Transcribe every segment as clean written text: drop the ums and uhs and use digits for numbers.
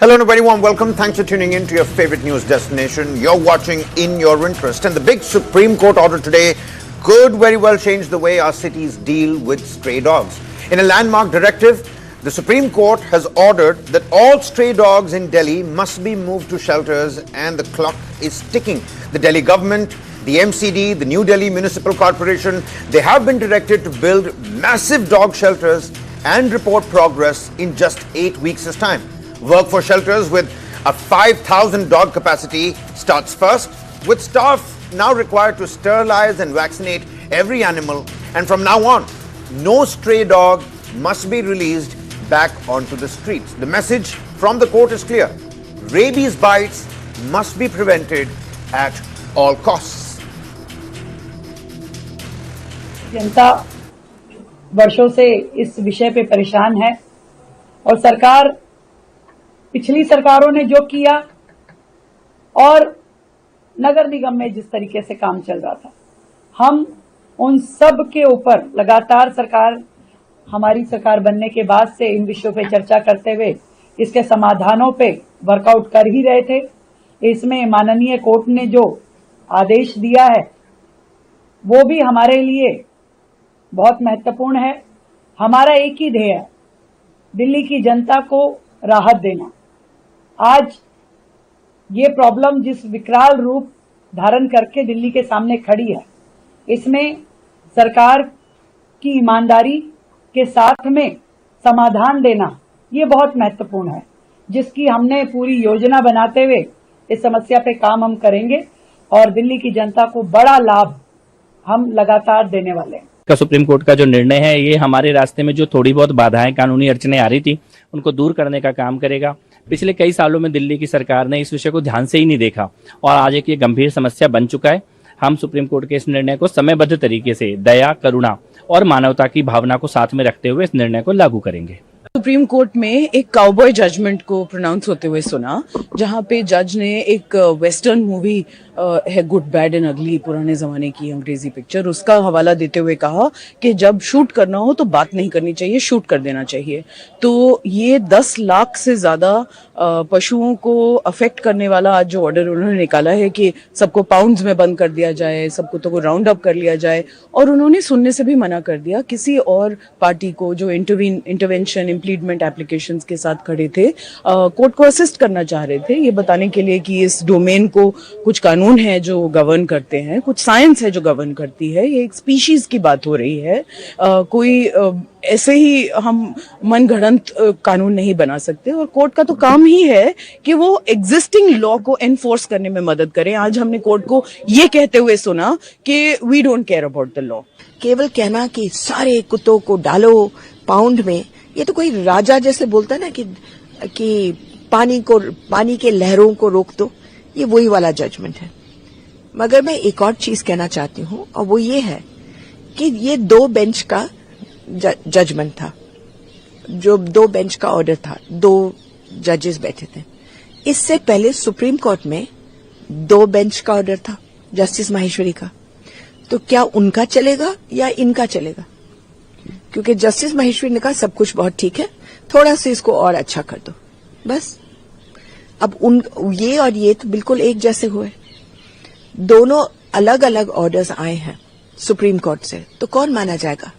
Hello and a very warm welcome. Thanks for tuning in to your favorite news destination. You're watching In Your Interest. And the big Supreme Court order today could very well change the way our cities deal with stray dogs. In a landmark directive, the Supreme Court has ordered that all stray dogs in Delhi must be moved to shelters, and the clock is ticking. The Delhi government, the MCD, the New Delhi Municipal Corporation, they have been directed to build massive dog shelters and report progress in just 8 weeks' time. Work for shelters with a 5,000 dog capacity starts first, with staff now required to sterilize and vaccinate every animal. And from now on, no stray dog must be released back onto the streets. The message from the court is clear. Rabies bites must be prevented at all costs. जनता वर्षों से इस विषय पे परेशान है और सरकार, पिछली सरकारों ने जो किया और नगर निगम में जिस तरीके से काम चल रहा था, हम उन सब के ऊपर लगातार हमारी सरकार बनने के बाद से इन विषयों पे चर्चा करते हुए इसके समाधानों पे वर्कआउट कर ही रहे थे। इसमें माननीय कोर्ट ने जो आदेश दिया है वो भी हमारे लिए बहुत महत्वपूर्ण है। हमारा एक ही ध्येय है, दिल्ली की जनता को राहत देना। आज ये प्रॉब्लम जिस विकराल रूप धारण करके दिल्ली के सामने खड़ी है, इसमें सरकार की ईमानदारी के साथ में समाधान देना ये बहुत महत्वपूर्ण है, जिसकी हमने पूरी योजना बनाते हुए इस समस्या पे काम हम करेंगे और दिल्ली की जनता को बड़ा लाभ हम लगातार देने वाले हैं। का सुप्रीम कोर्ट का जो निर्णय है ये हमारे रास्ते में जो थोड़ी बहुत बाधाएं, कानूनी अड़चनें आ रही थी, उनको दूर करने का काम करेगा। पिछले कई सालों में दिल्ली की सरकार ने इस विषय को ध्यान से ही नहीं देखा और आज एक ये गंभीर समस्या बन चुका है। हम सुप्रीम कोर्ट के इस निर्णय को समयबद्ध तरीके से दया, करुणा और मानवता की भावना को साथ में रखते हुए इस निर्णय को लागू करेंगे। सुप्रीम कोर्ट में एक काउबॉय जजमेंट को प्रोनाउंस होते हुए सुना, जहां पे जज ने एक वेस्टर्न मूवी है गुड बैड एंड अगली, पुराने जमाने की अंग्रेजी पिक्चर, उसका हवाला देते हुए कहा कि जब शूट करना हो तो बात नहीं करनी चाहिए, शूट कर देना चाहिए। तो ये 10 लाख से ज्यादा पशुओं को अफेक्ट करने वाला आज जो ऑर्डर उन्होंने निकाला है कि सबको पाउंड्स में बंद कर दिया जाए, सबको तो राउंड अप कर लिया जाए, और उन्होंने सुनने से भी मना कर दिया किसी और पार्टी को जो इंटरवेंशन इम्प्लीडमेंट एप्लीकेशंस के साथ खड़े थे, कोर्ट को असिस्ट करना चाह रहे थे, ये बताने के लिए कि इस डोमेन को कुछ कानून है जो गवर्न करते हैं, कुछ साइंस है जो गवर्न करती है। ये एक स्पीशीज की बात हो रही है, कोई ऐसे ही हम मनगढ़ंत कानून नहीं बना सकते। और कोर्ट का तो काम ही है कि वो एग्जिस्टिंग लॉ को एनफोर्स करने में मदद करें। आज हमने कोर्ट को ये कहते हुए सुना कि we don't care about the law. केवल कहना कि सारे कुत्तों को डालो पाउंड में, ये तो कोई राजा जैसे बोलता है ना कि पानी के लहरों को रोक दो, ये वही वाला जजमेंट है। मगर मैं एक और चीज कहना चाहती हूँ, और वो ये है कि ये 2 बेंच का जजमेंट था, जो 2 बेंच का ऑर्डर था, 2 जजेस बैठे थे। इससे पहले सुप्रीम कोर्ट में 2 बेंच का ऑर्डर था जस्टिस माहेश्वरी का। तो क्या उनका चलेगा या इनका चलेगा? क्योंकि जस्टिस माहेश्वरी ने कहा सब कुछ बहुत ठीक है, थोड़ा सा इसको और अच्छा कर दो, बस। अब ये और ये तो बिल्कुल एक जैसे हुए, दोनों अलग अलग ऑर्डर्स आए हैं सुप्रीम कोर्ट से, तो कौन माना जाएगा?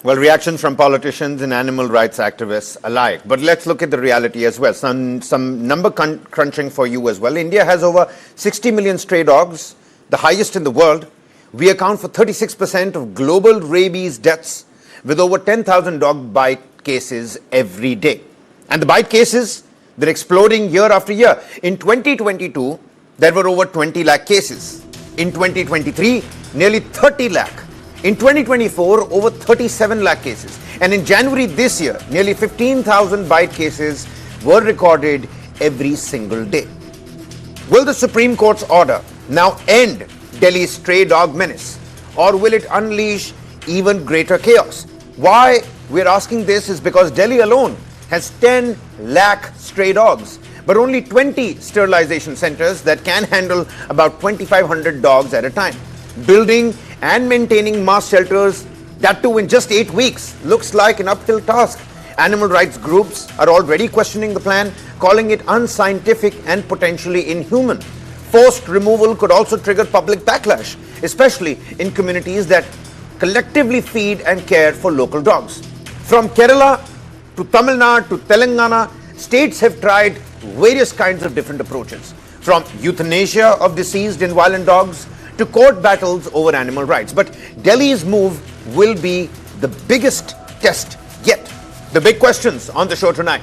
Well, reactions from politicians and animal rights activists alike. But let's look at the reality as well. Some number crunching for you as well. India has over 60 million stray dogs, the highest in the world. We account for 36% of global rabies deaths, with over 10,000 dog bite cases every day. And the bite cases, they're exploding year after year. In 2022, there were over 20 lakh cases. In 2023, nearly 30 lakh. In 2024, over 37 lakh cases. And in January this year, nearly 15,000 bite cases were recorded every single day. Will the Supreme Court's order now end Delhi's stray dog menace, or will it unleash even greater chaos? Why we're asking this is because Delhi alone has 10 lakh stray dogs, but only 20 sterilization centers that can handle about 2,500 dogs at a time. Building and maintaining mass shelters, that too in just 8 weeks, looks like an uphill task. Animal rights groups are already questioning the plan, calling it unscientific and potentially inhuman. Forced removal could also trigger public backlash, especially in communities that collectively feed and care for local dogs. From Kerala to Tamil Nadu to Telangana, states have tried various kinds of different approaches, from euthanasia of deceased and violent dogs to court battles over animal rights. But Delhi's move will be the biggest test yet. The big questions on the show tonight.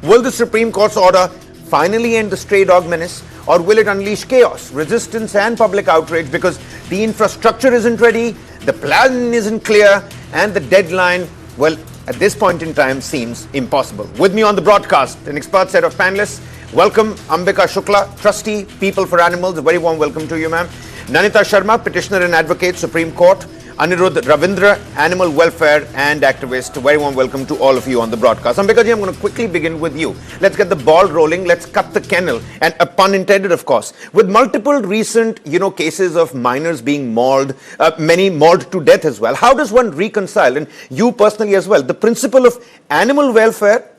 Will the Supreme Court's order finally end the stray dog menace, or will it unleash chaos, resistance and public outrage because the infrastructure isn't ready, the plan isn't clear, and the deadline, well, at this point in time seems impossible? With me on the broadcast, an expert set of panelists. Welcome Ambika Shukla, Trustee, People for Animals. A very warm welcome to you, ma'am. Nanita Sharma, Petitioner and Advocate, Supreme Court. Anirudh Ravindra, Animal Welfare and Activist. A very warm welcome to all of you on the broadcast. Ambika ji, I'm going to quickly begin with you. Let's get the ball rolling. Let's cut the kennel. And a pun intended, of course. With multiple recent, cases of minors being mauled, many mauled to death as well, how does one reconcile, and you personally as well, the principle of animal welfare,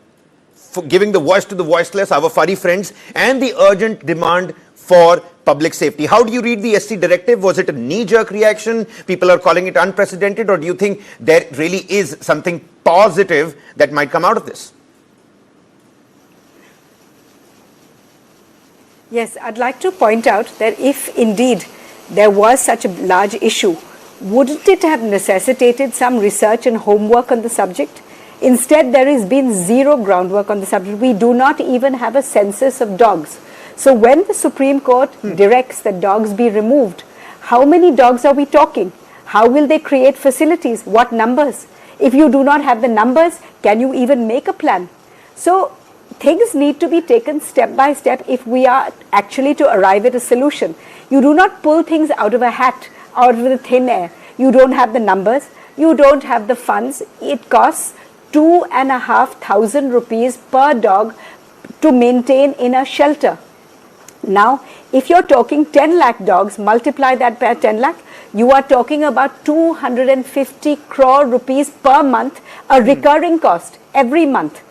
for giving the voice to the voiceless, our furry friends, and the urgent demand for public safety? How do you read the SC directive? Was it a knee-jerk reaction? People are calling it unprecedented, or do you think there really is something positive that might come out of this? Yes, I'd like to point out that if indeed there was such a large issue, wouldn't it have necessitated some research and homework on the subject? Instead, there has been zero groundwork on the subject. We do not even have a census of dogs. So when the Supreme Court directs that dogs be removed, how many dogs are we talking? How will they create facilities? What numbers? If you do not have the numbers, can you even make a plan? So things need to be taken step by step if we are actually to arrive at a solution. You do not pull things out of a hat, out of the thin air. You don't have the numbers. You don't have the funds. It costs 2,500 rupees per dog to maintain in a shelter. Now, if you're talking 10 lakh dogs, multiply that by 10 lakh, you are talking about 250 crore rupees per month, a recurring cost every month.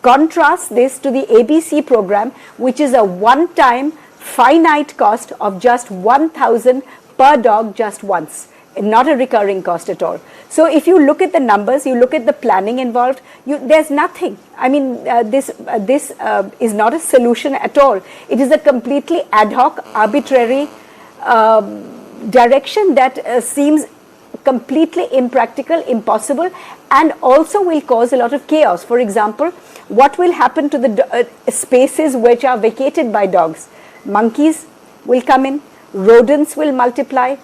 Contrast this to the ABC program, which is a one-time finite cost of just 1,000 per dog just once. Not a recurring cost at all. So if you look at the numbers, you look at the planning involved, there's nothing. I mean, this is not a solution at all. It is a completely ad hoc, arbitrary direction that seems completely impractical, impossible, and also will cause a lot of chaos. For example, what will happen to the spaces which are vacated by dogs? Monkeys will come in, rodents will multiply,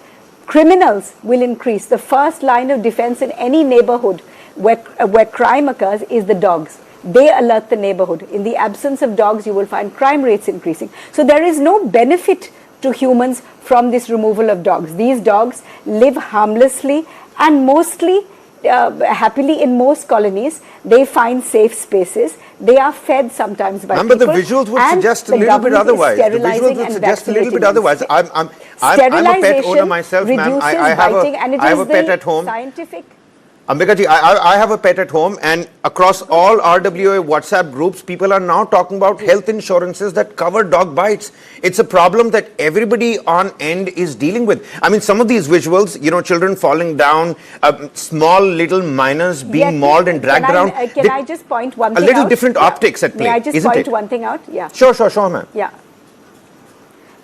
criminals will increase. The first line of defense in any neighborhood where crime occurs is the dogs. They alert the neighborhood. In the absence of dogs, you will find crime rates increasing. So there is no benefit to humans from this removal of dogs. These dogs live harmlessly and mostly happily in most colonies. They find safe spaces. They are fed sometimes by people. The visuals would suggest a little bit otherwise. The visuals would suggest a little bit otherwise. I'm a pet owner myself, ma'am. I have a pet at home. Scientific. Ambika ji, I have a pet at home, and across all RWA WhatsApp groups, people are now talking about health insurances that cover dog bites. It's a problem that everybody on end is dealing with. I mean, some of these visuals, children falling down, small little minors being mauled and dragged around. Can I just point one thing out? A little different optics at play, May I just point one thing out? Yeah. Sure, ma'am. Yeah.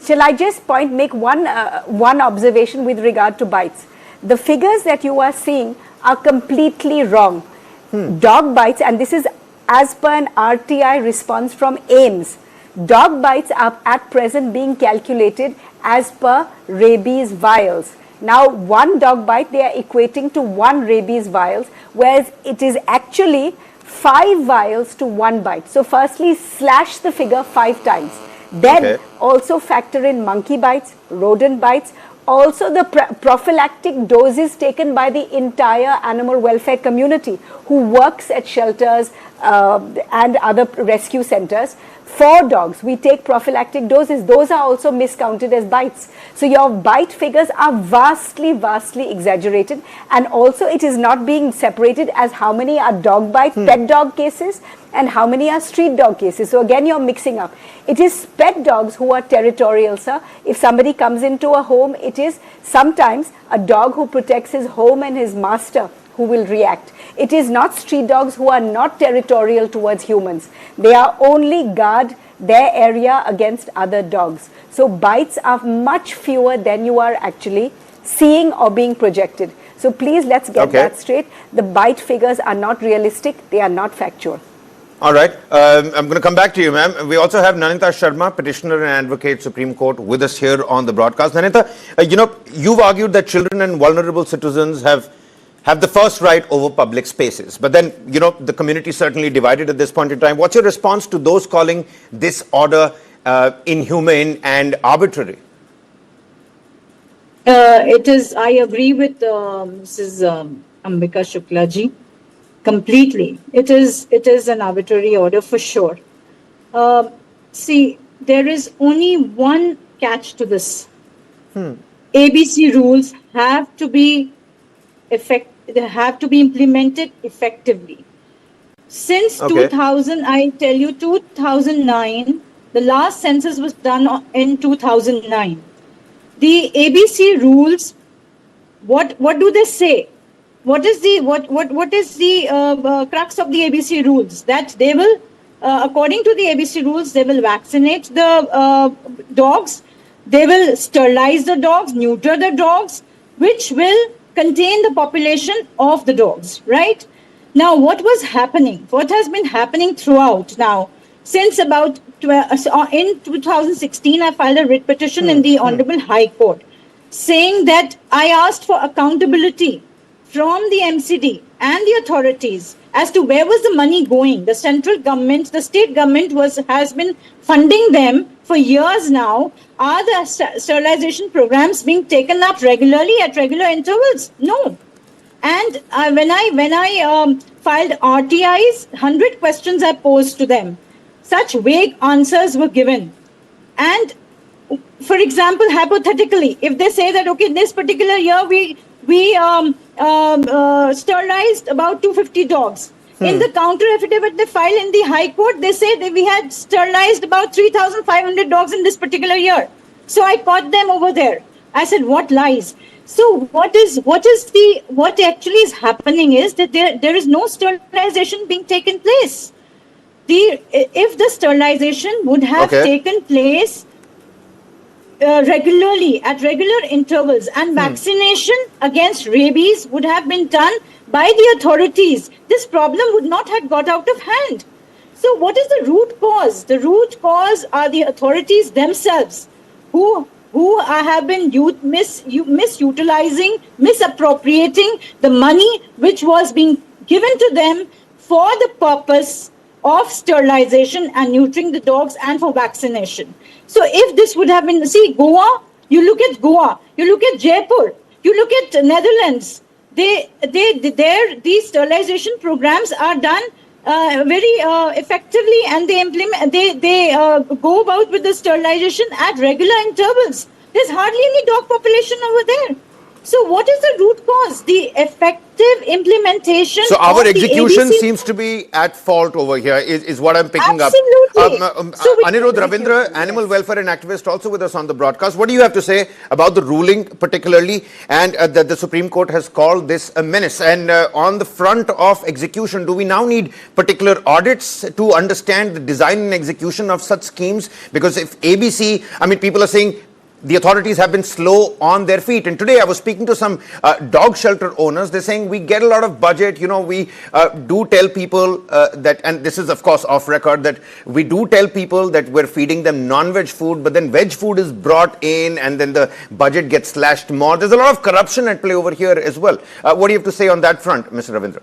Shall I just make one observation with regard to bites? The figures that you are seeing are completely wrong. Dog bites, and this is as per an RTI response from AIMS, dog bites are at present being calculated as per rabies vials. Now, one dog bite, they are equating to one rabies vials, whereas it is actually 5 vials to 1 bite. So firstly, slash the figure 5 times. Then also factor in monkey bites, rodent bites, also the prophylactic doses taken by the entire animal welfare community who works at shelters, and other rescue centers. For dogs, we take prophylactic doses. Those are also miscounted as bites. So your bite figures are vastly, vastly exaggerated. And also it is not being separated as how many are dog bite, pet dog cases, and how many are street dog cases. So again, you're mixing up. It is pet dogs who are territorial, sir. If somebody comes into a home, it is sometimes a dog who protects his home and his master who will react. It is not street dogs who are not territorial towards humans. They are only guard their area against other dogs. So bites are much fewer than you are actually seeing or being projected. So please, let's get that straight. The bite figures are not realistic. They are not factual. All right. I'm going to come back to you, ma'am. We also have Nanita Sharma, petitioner and advocate, Supreme Court, with us here on the broadcast. Nanita, you've argued that children and vulnerable citizens have the first right over public spaces. But then, the community is certainly divided at this point in time. What's your response to those calling this order inhumane and arbitrary? It is, I agree with Mrs. Ambika Shukla ji completely. It is an arbitrary order for sure. See, there is only one catch to this. ABC rules have to be they have to be implemented effectively. Since 2000, I tell you, 2009, the last census was done in 2009. The ABC rules, what do they say? What is the crux of the ABC rules? That they will, according to the ABC rules, they will vaccinate the dogs, they will sterilize the dogs, neuter the dogs, which will contain the population of the dogs, right? Now, what was happening? What has been happening throughout now? Since about in 2016, I filed a writ petition in the Honorable High Court saying that I asked for accountability from the MCD and the authorities as to where was the money going. The central government, the state government has been funding them for years now. Are the sterilization programs being taken up regularly at regular intervals? No. And when I filed RTIs, 100 questions I posed to them. Such vague answers were given. And for example, hypothetically, if they say that, okay, this particular year we sterilized about 250 dogs. In the counter affidavit they file in the High Court, they say that we had sterilized about 3,500 dogs in this particular year. So I caught them over there. I said, what lies? So what actually is happening is that there is no sterilization being taken place. If the sterilization would have taken place regularly, at regular intervals, and vaccination against rabies would have been done by the authorities, this problem would not have got out of hand. So what is the root cause? The root cause are the authorities themselves who have been misutilizing, misappropriating the money which was being given to them for the purpose of sterilization and neutering the dogs and for vaccination. So if this would have been, see, Goa, you look at Goa, you look at Jaipur, you look at Netherlands, these sterilization programs are done very effectively, and they go about with the sterilization at regular intervals. There's hardly any dog population over there. So what is the root cause? The effective implementation. So our execution seems to be at fault over here, is what I'm picking up. Anirudh Ravindra, animal welfare and activist, also with us on the broadcast. What do you have to say about the ruling particularly, and that the Supreme Court has called this a menace? And on the front of execution, do we now need particular audits to understand the design and execution of such schemes? Because if ABC, people are saying the authorities have been slow on their feet. And today I was speaking to some dog shelter owners. They're saying we get a lot of budget. We do tell people that, and this is of course off record, that we do tell people that we're feeding them non-veg food, but then veg food is brought in and then the budget gets slashed more. There's a lot of corruption at play over here as well. What do you have to say on that front, Mr. Ravindra?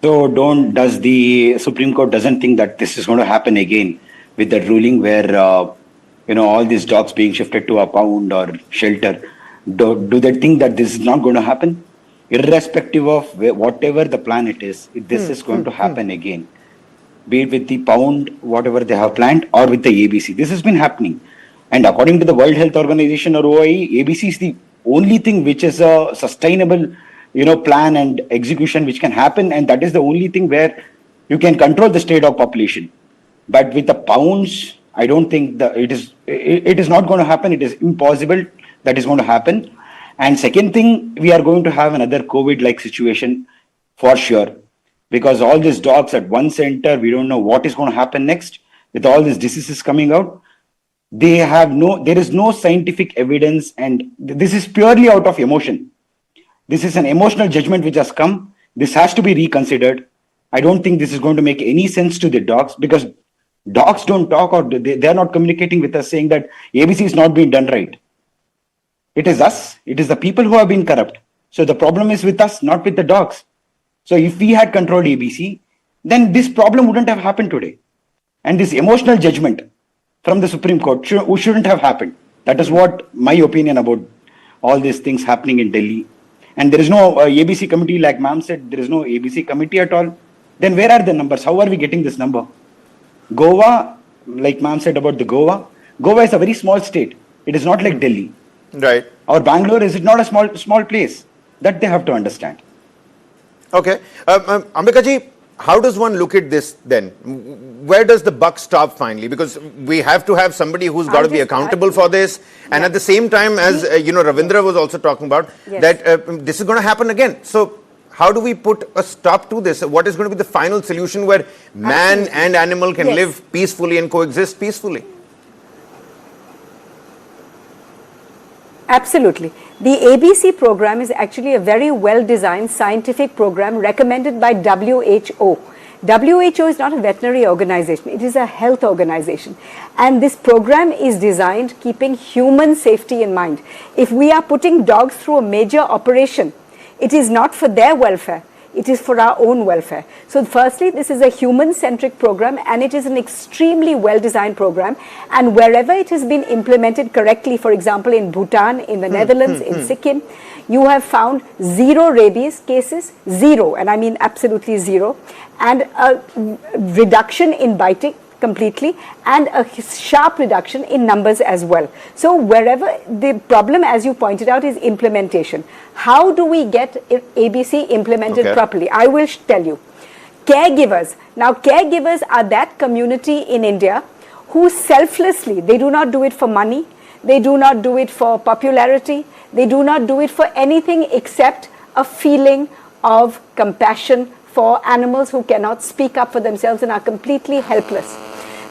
So does the Supreme Court doesn't think that this is going to happen again with that ruling where all these dogs being shifted to a pound or shelter? Do they think that this is not going to happen? Irrespective of whatever the plan it is, this is going to happen again. be it with the pound, whatever they have planned, or with the ABC. This has been happening. And according to the World Health Organization or OIE, ABC is the only thing which is a sustainable, plan and execution which can happen. And that is the only thing where you can control the stray dog population. But with the pounds, I don't think it is not going to happen. It is impossible that is going to happen. And second thing, we are going to have another COVID-like situation for sure. Because all these dogs at one center, we don't know what is going to happen next. With all these diseases coming out, there is no scientific evidence, and this is purely out of emotion. This is an emotional judgment which has come. This has to be reconsidered. I don't think this is going to make any sense to the dogs, because dogs don't talk, or they are not communicating with us saying that ABC is not being done right. It is us. It is the people who have been corrupt. So the problem is with us, not with the dogs. So if we had controlled ABC, then this problem wouldn't have happened today. And this emotional judgment from the Supreme Court shouldn't have happened. That is what my opinion about all these things happening in Delhi. And there is no ABC committee, like ma'am said, there is no ABC committee at all. Then where are the numbers? How are we getting this number? Goa, like ma'am said about the Goa is a very small state. It is not like Delhi. Right. Or Bangalore is not a small place. That they have to understand. Okay. Ambika ji, how does one look at this then? Where does the buck stop finally? Because we have to have somebody who's got to be accountable for this. And at the same time, as Ravindra was also talking about, that this is going to happen again. So how do we put a stop to this? What is going to be the final solution where man and animal can live peacefully and coexist peacefully? Absolutely. The ABC program is actually a very well-designed scientific program recommended by WHO. WHO is not a veterinary organization, it is a health organization. And this program is designed keeping human safety in mind. If we are putting dogs through a major operation, it is not for their welfare, it is for our own welfare. So firstly, this is a human-centric program, and it is an extremely well-designed program. And wherever it has been implemented correctly, for example, in Bhutan, in the Netherlands, in Sikkim, you have found 0 rabies cases, 0, and I mean absolutely 0, and a reduction in biting completely, and a sharp reduction in numbers as well. So wherever the problem, as you pointed out, is implementation. How do we get ABC implemented properly? I will tell you. Caregivers. Now, caregivers are that community in India who selflessly, they do not do it for money, they do not do it for popularity, they do not do it for anything except a feeling of compassion for animals who cannot speak up for themselves and are completely helpless.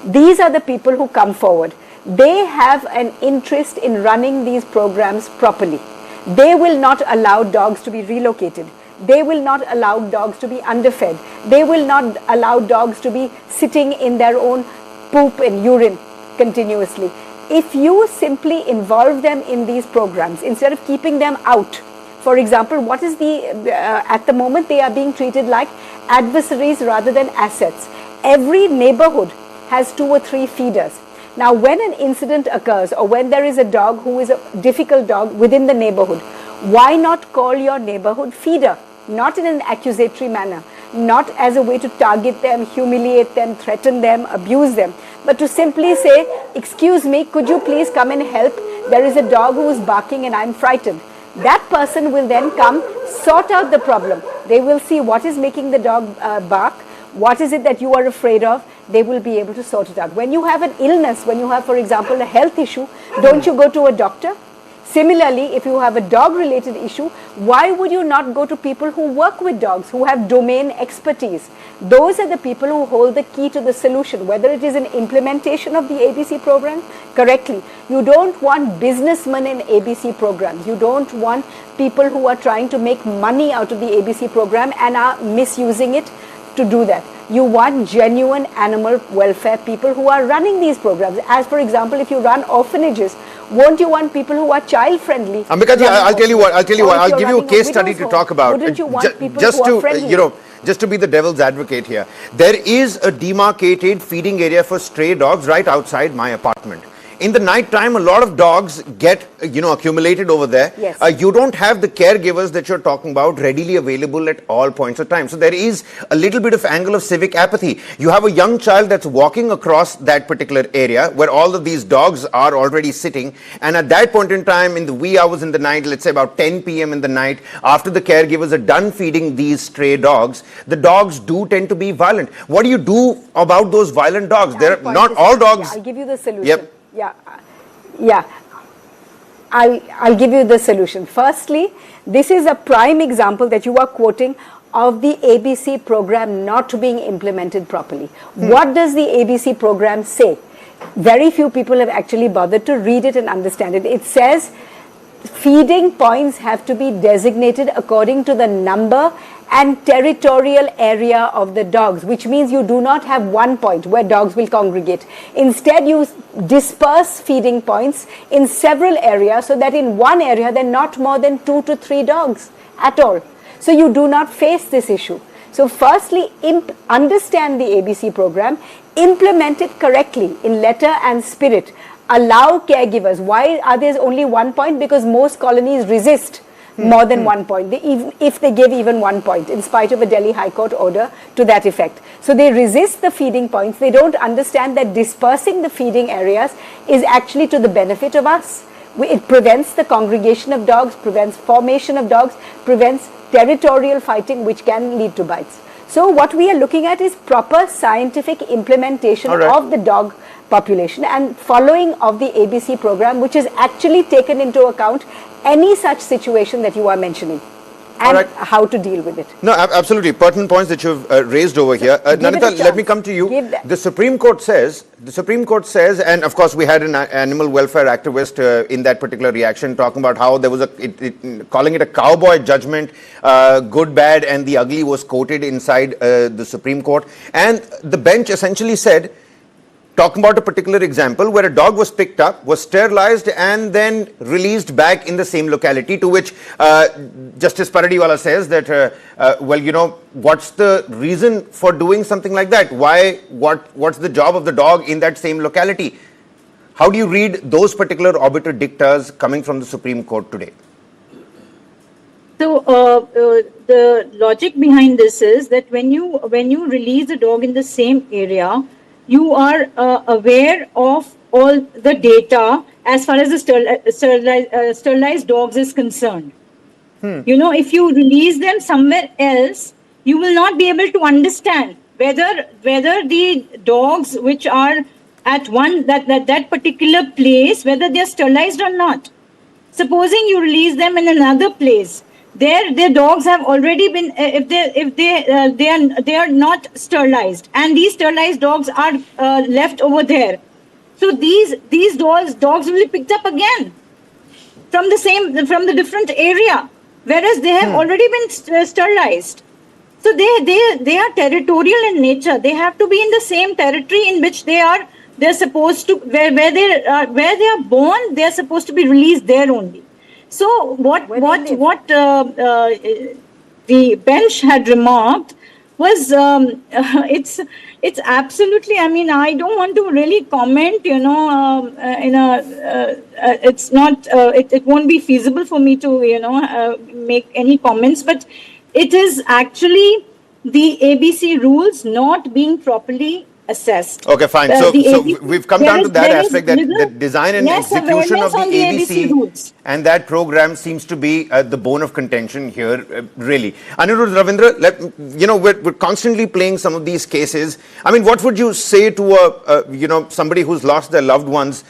These are the people who come forward. They have an interest in running these programs properly. They will not allow dogs to be relocated. They will not allow dogs to be underfed. They will not allow dogs to be sitting in their own poop and urine continuously. If you simply involve them in these programs, instead of keeping them out, for example, what is at the moment they are being treated like adversaries rather than assets. Every neighborhood has 2 or 3 feeders. Now, when an incident occurs, or when there is a dog who is a difficult dog within the neighborhood, why not call your neighborhood feeder? Not in an accusatory manner, not as a way to target them, humiliate them, threaten them, abuse them, but to simply say, excuse me, could you please come and help? There is a dog who is barking and I'm frightened. That person will then come, sort out the problem. They will see what is making the dog bark, what is it that you are afraid of. They will be able to sort it out. When you have an illness, when you have, for example, a health issue, don't you go to a doctor? Similarly, if you have a dog-related issue, why would you not go to people who work with dogs, who have domain expertise? Those are the people who hold the key to the solution, whether it is an implementation of the ABC program correctly. You don't want businessmen in ABC programs. You don't want people who are trying to make money out of the ABC program and are misusing it to do that. You want genuine animal welfare people who are running these programs. As for example, if you run orphanages, won't you want people who are child friendly? Ambika ji, I'll tell you what, I'll give you a case study to talk about. Wouldn't you want people who are friendly? Just to be the devil's advocate here, there is a demarcated feeding area for stray dogs right outside my apartment. in the night time, a lot of dogs get, accumulated over there. Yes. You don't have the caregivers that you're talking about readily available at all points of time. So there is a little bit of angle of civic apathy. You have a young child that's walking across that particular area where all of these dogs are already sitting. And at that point in time, in the wee hours in the night, let's say about 10 p.m. in the night, after the caregivers are done feeding these stray dogs, the dogs do tend to be violent. What do you do about those violent dogs? They're not all dogs. Yeah, I'll give you the solution. Yep. Yeah. I'll give you the solution. Firstly, this is a prime example that you are quoting of the ABC program not being implemented properly. What does the ABC program say? Very few people have actually bothered to read it and understand it. It says feeding points have to be designated according to the number and territorial area of the dogs, which means you do not have one point where dogs will congregate. Instead, you disperse feeding points in several areas so that in one area there are not more than 2 to 3 dogs at all. So you do not face this issue. So firstly, understand the ABC program, implement it correctly in letter and spirit. Allow caregivers. Why are there only 1 point? Because most colonies resist more than 1 point, if they give even 1 point, in spite of a Delhi High Court order to that effect. So they resist the feeding points. They don't understand that dispersing the feeding areas is actually to the benefit of us. It prevents the congregation of dogs, prevents formation of dogs, prevents territorial fighting, which can lead to bites. So what we are looking at is proper scientific implementation of the dog population and following of the ABC program, which has actually taken into account any such situation that you are mentioning and how to deal with it. No, absolutely. Pertinent points that you've raised over here. Nanita, let me come to you. The Supreme Court says, and of course we had an animal welfare activist in that particular reaction talking about how there was calling it a cowboy judgment, good, bad and the ugly was quoted inside the Supreme Court. And the bench essentially said, talking about a particular example where a dog was picked up, was sterilized and then released back in the same locality, to which Justice Paradiwala says that, what's the reason for doing something like that? What's the job of the dog in that same locality? How do you read those particular obiter dictas coming from the Supreme Court today? So the logic behind this is that when you release a dog in the same area, you are aware of all the data as far as the sterilized dogs is concerned. If you release them somewhere else, you will not be able to understand whether the dogs which are at that particular place, whether they are sterilized or not. Supposing you release them in another place, their dogs have already been, they are not sterilized, and these sterilized dogs are left over there. So these dogs will be picked up again from the different area, whereas they have already been sterilized. So they are territorial in nature. They have to be in the same territory in which they're supposed to, where they are born. They are supposed to be released there only. So what the bench had remarked was it's absolutely. I mean, I don't want to really comment. It's not. It won't be feasible for me to make any comments. But it is actually the ABC rules not being properly assessed. Okay, fine. So we've come down to that aspect, that the design and execution of the ABC and that program seems to be the bone of contention here, really. Anirudh, Ravindra, we're constantly playing some of these cases. I mean, what would you say to somebody who's lost their loved ones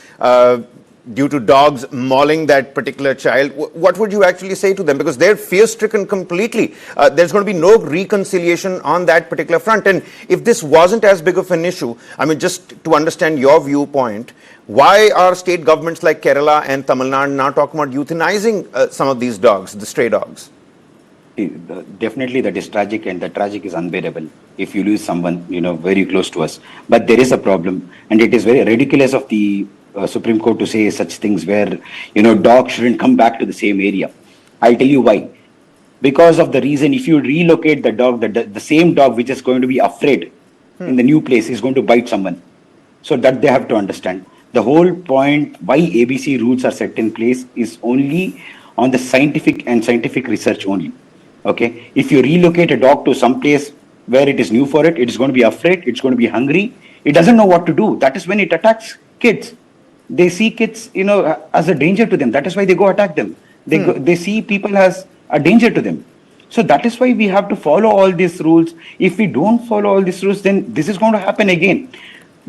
due to dogs mauling that particular child? What would you actually say to them? Because they're fear-stricken completely. There's going to be no reconciliation on that particular front. And if this wasn't as big of an issue, I mean, just to understand your viewpoint, why are state governments like Kerala and Tamil Nadu now talking about euthanizing some of these dogs, the stray dogs? Definitely that is tragic, and the tragic is unbearable if you lose someone, very close to us. But there is a problem, and it is very ridiculous of the Supreme Court to say such things where, dogs shouldn't come back to the same area. I'll tell you why. Because of the reason, if you relocate the dog, the same dog which is going to be afraid in the new place is going to bite someone. So that they have to understand. The whole point why ABC rules are set in place is only on the scientific research only. Okay, if you relocate a dog to some place where it is new for it, it is going to be afraid, it's going to be hungry, it doesn't know what to do. That is when it attacks kids. They see kids, as a danger to them. That is why they go attack them. They see people as a danger to them. So that is why we have to follow all these rules. If we don't follow all these rules, then this is going to happen again.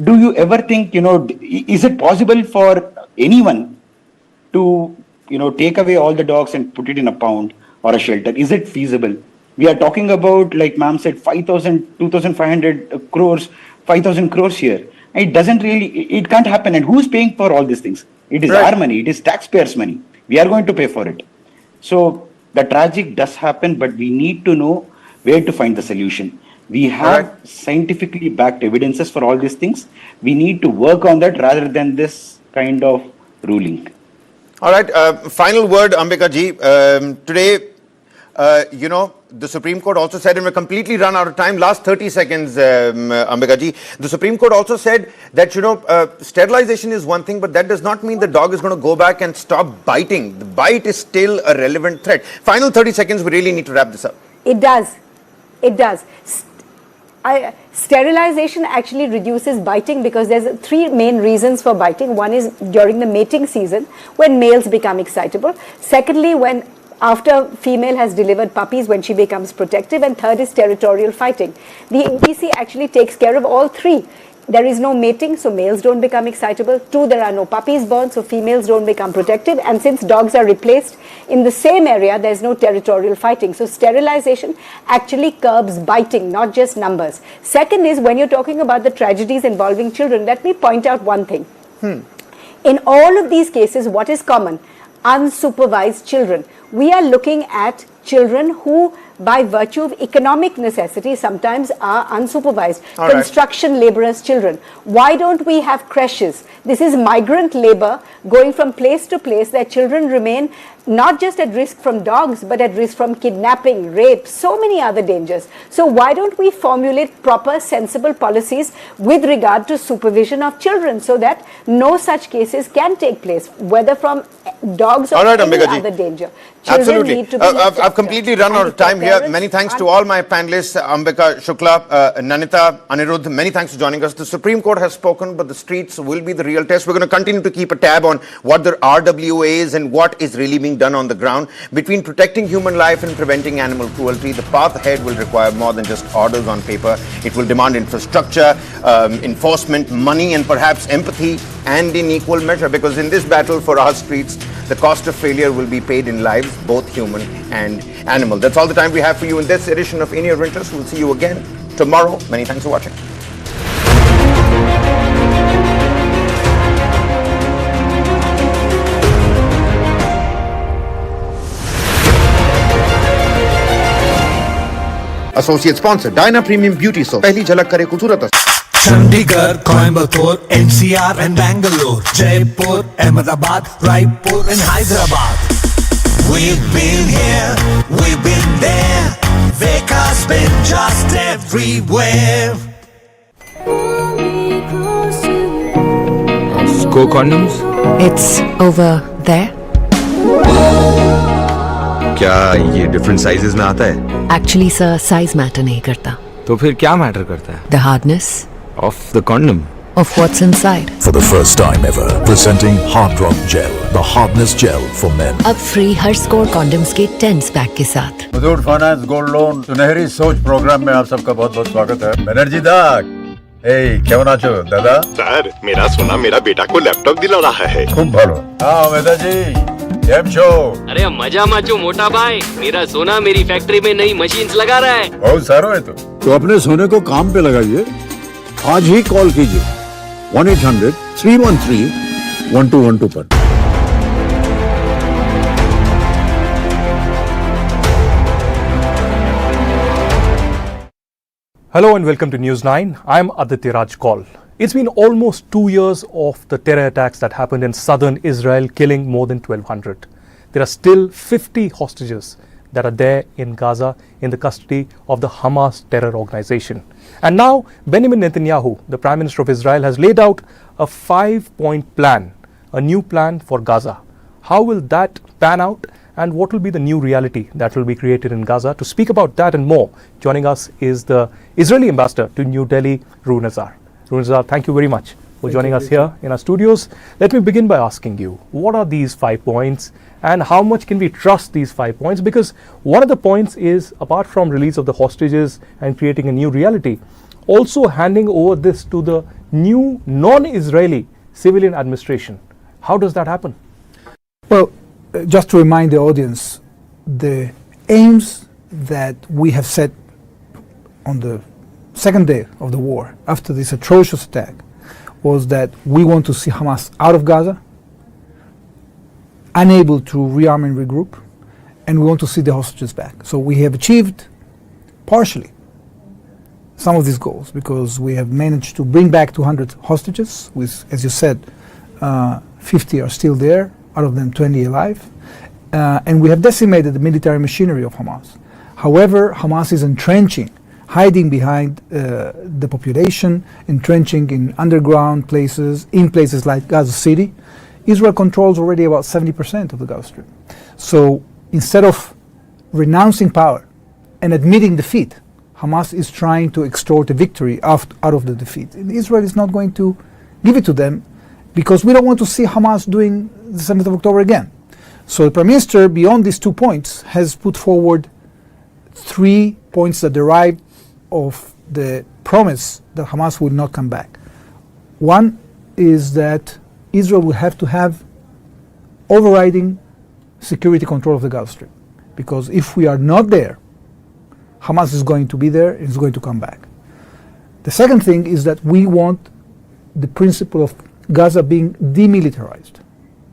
Do you ever think, is it possible for anyone to, take away all the dogs and put it in a pound or a shelter? Is it feasible? We are talking about, like ma'am said, 2,500 crores, 5,000 crores here. It can't happen. And who's paying for all these things? It is our money. It is taxpayers' money. We are going to pay for it. So the tragic does happen, but we need to know where to find the solution. We have scientifically backed evidences for all these things. We need to work on that rather than this kind of ruling. All right. Final word, Ambika ji. Today, the Supreme Court also said, and we're completely run out of time, last 30 seconds, Ambika ji. The Supreme Court also said that, sterilization is one thing, but that does not mean the dog is going to go back and stop biting. The bite is still a relevant threat. Final 30 seconds, we really need to wrap this up. It does. It does. Sterilization actually reduces biting because there's three main reasons for biting. One is during the mating season when males become excitable. Secondly, when after female has delivered puppies, when she becomes protective. And third is territorial fighting. The ABC actually takes care of all three. There is no mating, so males don't become excitable. Two, there are no puppies born, so females don't become protective. And since dogs are replaced in the same area, there's no territorial fighting. So sterilization actually curbs biting, not just numbers. Second is, when you're talking about the tragedies involving children, let me point out one thing. In all of these cases, what is common? Unsupervised children. We are looking at children who, by virtue of economic necessity, sometimes are unsupervised. Construction laborers' children. Why don't we have creches? This is migrant labor going from place to place. Their children remain not just at risk from dogs, but at risk from kidnapping, rape, so many other dangers. So why don't we formulate proper, sensible policies with regard to supervision of children so that no such cases can take place, whether from dogs or any other danger. Children need to be I've completely run out of time here. Many thanks to all my panelists, Ambika Shukla, Nanita, Anirudh. Many thanks for joining us. The Supreme Court has spoken, but the streets will be the real test. We're going to continue to keep a tab on what the RWA is and what is really being done on the ground. Between protecting human life and preventing animal cruelty, the path ahead will require more than just orders on paper. It will demand infrastructure, enforcement, money, and perhaps empathy, and in equal measure, because in this battle for our streets, the cost of failure will be paid in lives, both human and animal. That's all the time we have for you in this edition of In Your Interest. We'll see you again tomorrow. Many thanks for watching. Associate sponsor, Dyna Premium Beauty Soap. पहली झलक करे खूबसूरत. Chandigarh, Coimbatore, NCR and Bangalore, Jaipur, Ahmedabad, Raipur and Hyderabad. We've been here, we've been there. Veka's been just everywhere. Go condoms? It's over there. क्या ये different sizes में आता है? Actually, sir, size matter नहीं करता. तो फिर क्या matter करता है? The hardness of the condom. Of what's inside. For the first time ever, presenting Hard Rock Gel, the hardness gel for men. अब free हर score condoms के 10 pack के साथ. मुथूट फाइनेंस गोल्ड लोन सुनहरी सोच प्रोग्राम में आप सबका बहुत बहुत स्वागत है. बनर्जी दा, केवन आचो दादा? सर, मेरा सोना मेरा बेटा को लैपटॉप दिला रहा है. खूब भालो. हाँ मेदा जी, केम छो? अरे मजा माचो मोटा भाई, मेरा सोना मेरी फैक्ट्री में नई मशीन्स लगा रहा है. बहुत सारो है तो अपने सोने को काम पे लगाइए. आज ही कॉल कीजिए 1-800-313-1212 पर. Hello and welcome to News9. I'm Aditya Raj Kaul. It's been almost 2 years of the terror attacks that happened in southern Israel, killing more than 1,200. There are still 50 hostages that are there in Gaza in the custody of the Hamas terror organization. And now Benjamin Netanyahu, the Prime Minister of Israel, has laid out a 5-point plan, a new plan for Gaza. How will that pan out, and what will be the new reality that will be created in Gaza? To speak about that and more, joining us is the Israeli ambassador to New Delhi, Roon Azar. Roon Azar, thank you very much for joining us here in our studios. Let me begin by asking you, what are these 5 points and how much can we trust these 5 points? Because one of the points is, apart from release of the hostages and creating a new reality, also handing over this to the new non-Israeli civilian administration. How does that happen? Well, just to remind the audience, the aims that we have set on the second day of the war, after this atrocious attack, was that we want to see Hamas out of Gaza, unable to rearm and regroup, and we want to see the hostages back. So we have achieved partially some of these goals, because we have managed to bring back 200 hostages, with, as you said, 50 are still there, out of them 20 alive, and we have decimated the military machinery of Hamas. However, Hamas is entrenching, hiding behind the population, entrenching in underground places, in places like Gaza City. Israel controls already about 70% of the Gaza Strip. So instead of renouncing power and admitting defeat, Hamas is trying to extort a victory out of the defeat. And Israel is not going to give it to them, because we don't want to see Hamas doing the 7th of October again. So the Prime Minister, beyond these 2 points, has put forward 3 points that derive of the promise that Hamas will not come back. One is that Israel will have to have overriding security control of the Gaza Strip, because if we are not there, Hamas is going to be there and is going to come back. The second thing is that we want the principle of Gaza being demilitarized,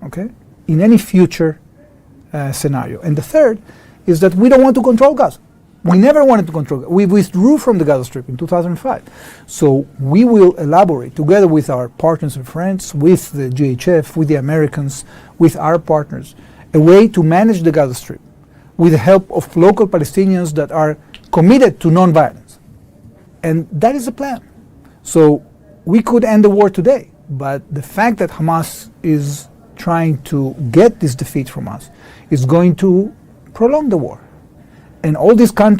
okay, in any future scenario. And the third is that we don't want to control Gaza. We never wanted to control Gaza. We withdrew from the Gaza Strip in 2005. So we will elaborate, together with our partners and friends, with the GHF, with the Americans, with our partners, a way to manage the Gaza Strip with the help of local Palestinians that are committed to non-violence. And that is the plan. So we could end the war today, but the fact that Hamas is trying to get this defeat from us is going to prolong the war. And all these countries